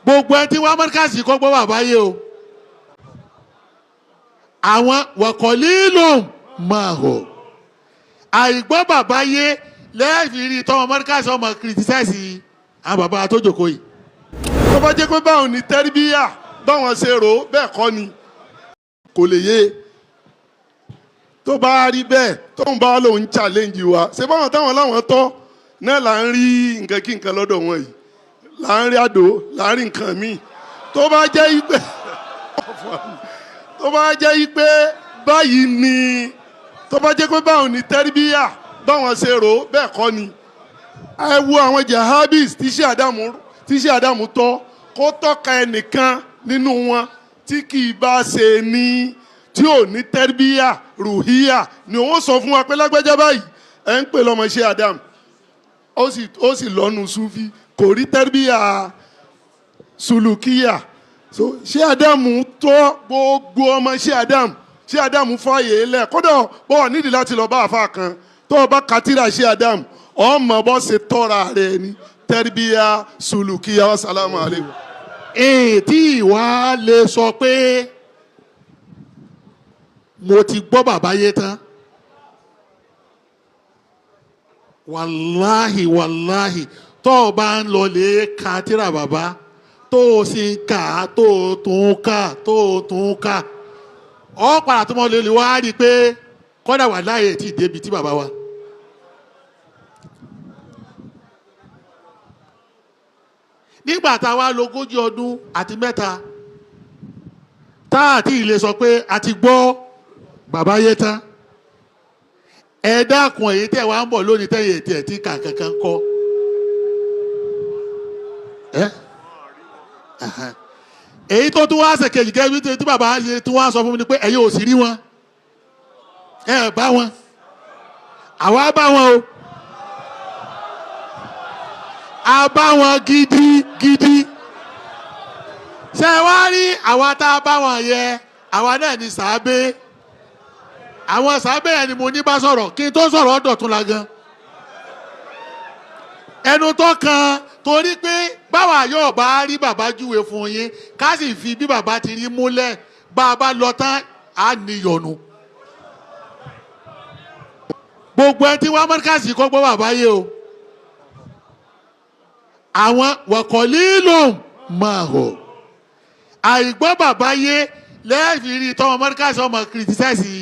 gbogbo ẹni tí wọ́n mọ́ríkàsì kọ́ gbọ́ bàbá yé o àwọn wọ̀kọ̀lílùm máa hò àìgbọ́ bàbá yé lẹ́ẹ̀fì rí tọ́wọ́ mọ́ríkàsì ọmọ kìrìtìsáìsì àwọn bàbá tó jókòó yìí. tó bá jẹ́ pé báwọn ní tẹ́rìbíyà báwọn ṣe rò ó bẹ́ẹ̀ kọ́ ni kò lè yé tó bá rí bẹ́ẹ̀ tó ń bá lòun challenge wa ṣé báwọn táwọn láwọn tọ́ náà là ń rí nǹkan kí nǹkan lọ́dọ̀ wọn yìí là ń rí àdó là ń rí nǹkan míì tó bá jẹ́ pé báyìí ni tó bá jẹ́ pé báwọn ní tẹ́rìbíyà báwọn ṣe rò ó bẹ́ẹ̀ kọ́ ni ẹ wo àwọn jahabis tí ṣe àdàmú tọ́ kó tọ́ka ẹnìkan nínú wọn tí kì í bá ṣe ní tí ò ní tẹ́rìbíyà rùhíyà ni òun sọ fún wa pé lágbájá báyìí ẹ ń pè lọ́mọ ṣe àdàm ó sì lọ́nu súfì kò rí tẹ́rìbíyà sùlùkíyà so ṣé àdàmú tọ́ gbogbo ọmọ ṣé àdàmú fààyè lẹ̀ kódà bọ́ nídìí láti lọ bá àfa kan tó o bá katira ṣé àdàmú ọmọ bọ́ ṣe tọ́ra rẹ̀ ni tẹ́rìbíyà sùlùkíyà wassalamu alaikum. tí ìwà lè sọ pé mo ti gbọ́ bàbá yé tán wàláhì tó o bá ń lọ lè ka tírà bàbá tó o sì ń kà á tó o tún kà ọ padà tó mọ lè wá rí i pé kọ́dà wà láàyè tí ì débi tí bàbá wa. nígbà tá a wá lógójì ọdún àti mẹ́ta tá a ti lè sọ pé a ti gbọ́ bàbá yé tán ẹ dákun èyí tẹ̀ wá ń bọ̀ lónìí tẹ̀yìn ètí ẹ̀ tí kà kankan kọ́ èyí tó tún wá ṣèkejì gẹ́gẹ́ tí bàbá yé tún wá sọ fún mi ni pé ẹ̀yin ò sì rí wọn ẹ bá wọn àwa bá wọn o a bá wọn gidigidi ṣe wá rí àwa tá a bá wọn yẹ àwa náà ní sàábé àwọn sàábé yẹn ni mo ní bá sọ̀rọ̀ kí n tó sọ̀rọ̀ Dọ̀tun la gan ẹnu tó kan torí pé báwa yóò bá rí bàbá júwe fún yín ká sì fi bí bàbá ti rí múlẹ̀ bá a bá lọ tán á níyọnu gbogbo ẹni tí wọ́n mọ́ríkàsì kọ́ gbọ́ bàbá yé o àwọn wọ̀kọ̀lílùm máa hò àìgbọ́ bàbá yé lẹ́ẹ̀fì rí tọ́wọ́ mọ́ríkàsì ọmọ kìrìtìsáìsì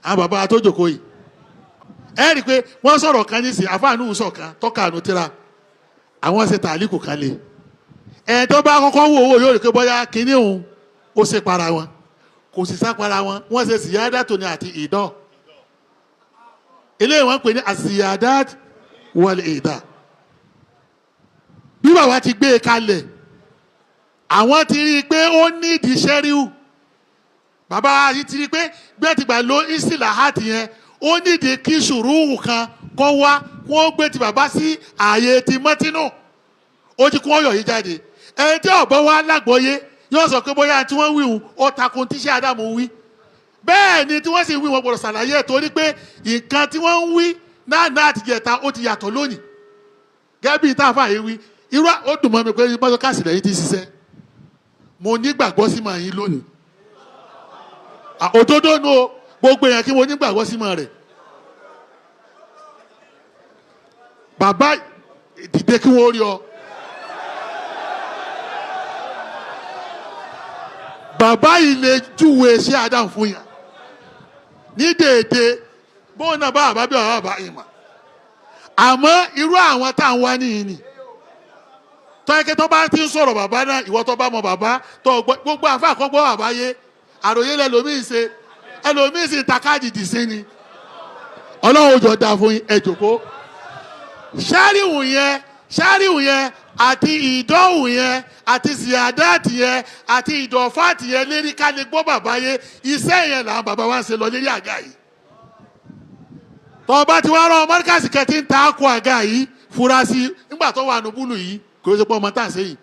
àwọn bàbá tó jókòó yìí ẹ rí i pé wọ́n sọ̀rọ̀ kan ní sí àfáànù sọ̀kan tọ́ka àánú tíra àwọn ṣe tàlíkù kan lé ẹ̀ tó bá kọ́kọ́ wò owó yóò rí i pé bóyá kinní òun ó ṣe para wọn kò sì sá para wọn wọ́n ṣe síyádàtò ní àti ìdọ́ eléyìí wọ́n pè ní àsíyádàt wal ìdá bí bàbá ti gbé e kalẹ̀ àwọn ti rí i pé ó nídìí ṣẹ́ríù bàbá yìí ti rí i pé gbé ti gbà ló ìsìláhàtì yẹn ó nídìí kí ṣùrùwù kan kọ́ wá wọ́n gbé ti bàbá sí ààyè ti mọ́tínù ó ti kún ọyọ̀ yìí jáde ẹni tí ọ̀bọ wa lágbọ́yé yóò sọ pé bóyá tí wọ́n wí hùn ó takun tíṣẹ́ Ádámù wí bẹ́ẹ̀ ni tí wọ́n sì wí wọn gbọ́dọ̀ ṣàlàyé torí pé nǹkan tí wọ́n ń wí náà àtijẹ́ta ó ti yàtọ̀ lónìí gẹ́gẹ́ bí táfà yìí wí irú ó dùn mọ́ mi pé bọ́sọ̀ káàsì lẹ́yìn ti ṣiṣẹ́ mo nígbàgbọ́ sí màá yín lónìí òdodo nu o gbogbo èèyàn kí mo nígbàgbọ́ sí màá rẹ̀ bàbá dìde kí wọ́n rí ọ bàbá yìí lè júwe ṣé Adam fún yàn ní déédé bóun náà bá bàbá bí ọ̀rọ̀ bàbá yìí mà àmọ́ irú àwọn tá à ń wá nìyí ni tọ́yẹ́kẹ́ tó bá ti ń sọ̀rọ̀ bàbá náà ìwọ tó bá mọ bàbá tó gbogbo àfa àkọ́gbọ́ bàbá yé àròyé lẹ́lòmíì ṣe ẹlòmíì sì takájìdì sí ni ọlọ́run òjò dà fún ẹ jókòó ṣáríwù yẹn àti ìdọ́wù yẹn àti síyádáàtì yẹn àti ìdọ̀fáàtì yẹn lérí ká lè gbọ́ bàbá yé iṣẹ́ yẹn làwọn bàbá wa ń ṣe lọ lérí àga yìí tọ́ba ti wá rán mọ́ríkàsì kẹ́tí ń ta àkó àga yìí fura sí nígbà tó wà nùbúlù yìí kò ṣe pé ọmọ tá à ń ṣe yìí.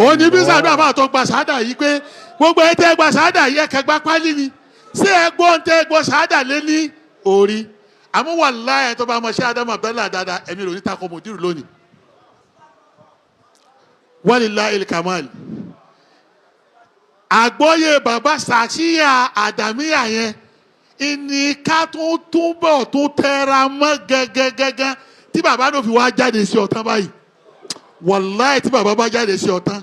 òun ní bí sàdúrà máa tó gba sàádà yìí pé gbogbo ẹ tẹ́ gba sàádà yìí ẹ̀kẹ́ gba pálí ni ṣé ẹ gbọ́ ń tẹ́ gbọ́ sàádà lé ní orí àmọ́ wàláhì tó bá mọ ṣé Ádámù Abdullahi dáadáa ẹ̀mí rò ní takò Mudeerul lónìí. walillahil kamal. Àgbọ́yé bàbá ṣàṣìyà àdàmíyà yẹn ìní ká tún túbọ̀ tún tẹra mọ́ gẹ́gẹ́gẹ́gẹ́ tí bàbá náà fi wá jáde sí ọ̀tán báyìí. Wàláì tí bàbá bá jáde sí ọ̀tán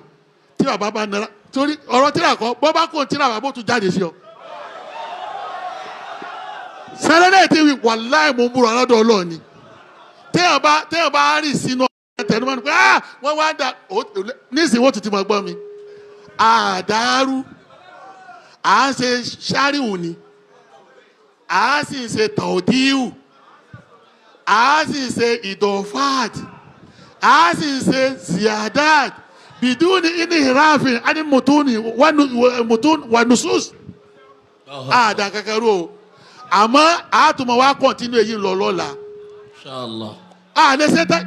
tí bàbá bá nara torí ọ̀rọ̀ tíra kọ́ bọ́ bá kò tíra bàbá tún jáde sí ọ. Sẹ́lẹ̀dẹ̀ tí wàláì mo ń búra lọ́dọ̀ Ọlọ́ọ̀ni téèyàn bá rìn sínú tẹnumọ́ ni pé wọ́n wá dà nísìnyí wọ́n tuntun máa gbọ́ mi àdàrú à ń ṣe ṣáríwù ni à sì ń ṣe tàòdíwù à sì ń ṣe ìdọ̀fáàd à sì ń ṣe ziyadat biduni inhirafin ani mutuni wa nusus àdà kankan ro àmọ́ àtúmọ̀ wa kọ́ntínú èyí lọ lọ́la. Inshallah. Lẹ́sẹ̀ tá.